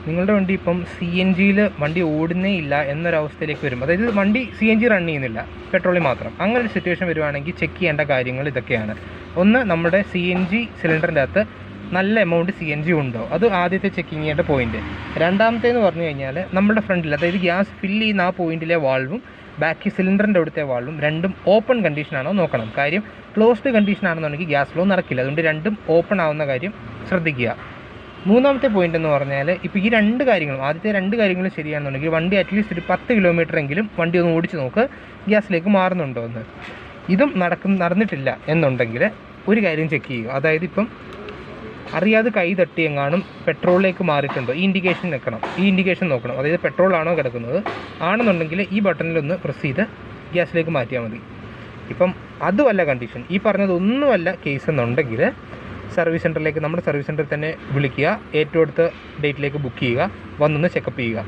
നിങ്ങളുടെ വണ്ടി ഇപ്പം CNG വണ്ടി ഓടുന്നേ ഇല്ല എന്നൊരവസ്ഥയിലേക്ക് വരും, അതായത് വണ്ടി CNG റൺ ചെയ്യുന്നില്ല, പെട്രോളിൽ മാത്രം, അങ്ങനെ ഒരു സിറ്റുവേഷൻ വരുവാണെങ്കിൽ ചെക്ക് ചെയ്യേണ്ട കാര്യങ്ങൾ ഇതൊക്കെയാണ്. ഒന്ന്, നമ്മുടെ CNG സിലിണ്ടറിൻ്റെ അകത്ത് നല്ല എമൗണ്ട് CNG ഉണ്ടോ, അത് ആദ്യത്തെ ചെക്കിങ് ചെയ്യേണ്ട പോയിന്റ്. രണ്ടാമത്തേന്ന് പറഞ്ഞു കഴിഞ്ഞാൽ നമ്മുടെ ഫ്രണ്ടിൽ, അതായത് ഗ്യാസ് ഫില്ല് ചെയ്യുന്ന ആ പോയിന്റിലെ വാൾവും ബാക്കി സിലിണ്ടറിൻ്റെ അവിടുത്തെ വാൾവും രണ്ടും ഓപ്പൺ കണ്ടീഷനാണോ നോക്കണം. കാര്യം ക്ലോസ്ഡ് കണ്ടീഷൻ ആണെന്നുണ്ടെങ്കിൽ ഗ്യാസ് ഫ്ലോ നടക്കില്ല, അതുകൊണ്ട് രണ്ടും ഓപ്പൺ ആവുന്ന കാര്യം ശ്രദ്ധിക്കുക. മൂന്നാമത്തെ പോയിന്റ് എന്ന് പറഞ്ഞാൽ, ഇപ്പോൾ ഈ രണ്ട് കാര്യങ്ങളും, ആദ്യത്തെ രണ്ട് കാര്യങ്ങളും ശരിയാണെന്നുണ്ടെങ്കിൽ വണ്ടി അറ്റ്ലീസ്റ്റ് ഒരു 10 കിലോമീറ്റർ എങ്കിലും വണ്ടി ഒന്ന് ഓടിച്ച് നോക്ക് ഗ്യാസിലേക്ക് മാറുന്നുണ്ടോ എന്ന്. ഇതും നടന്നിട്ടില്ല എന്നുണ്ടെങ്കിൽ ഒരു കാര്യം ചെക്ക് ചെയ്യുക, അതായത് ഇപ്പം അറിയാതെ കൈ തട്ടി എങ്ങാനും പെട്രോളിലേക്ക് മാറിയിട്ടുണ്ടോ, ഈ ഇൻഡിക്കേഷൻ നോക്കണം. അതായത് പെട്രോളാണോ കിടക്കുന്നത്, ആണെന്നുണ്ടെങ്കിൽ ഈ ബട്ടണിലൊന്ന് പ്രസ് ചെയ്ത് ഗ്യാസിലേക്ക് മാറ്റിയാൽ മതി. ഇപ്പം അതുമല്ല കണ്ടീഷൻ, ഈ പറഞ്ഞതൊന്നുമല്ല കേസ് എന്നുണ്ടെങ്കിൽ സർവീസ് സെൻറ്ററിലേക്ക്, നമ്മുടെ സർവീസ് സെൻറ്ററിൽ തന്നെ വിളിക്കുക, ഏറ്റവും അടുത്ത ഡേറ്റിലേക്ക് ബുക്ക് ചെയ്യുക, വന്നൊന്ന് ചെക്കപ്പ് ചെയ്യുക.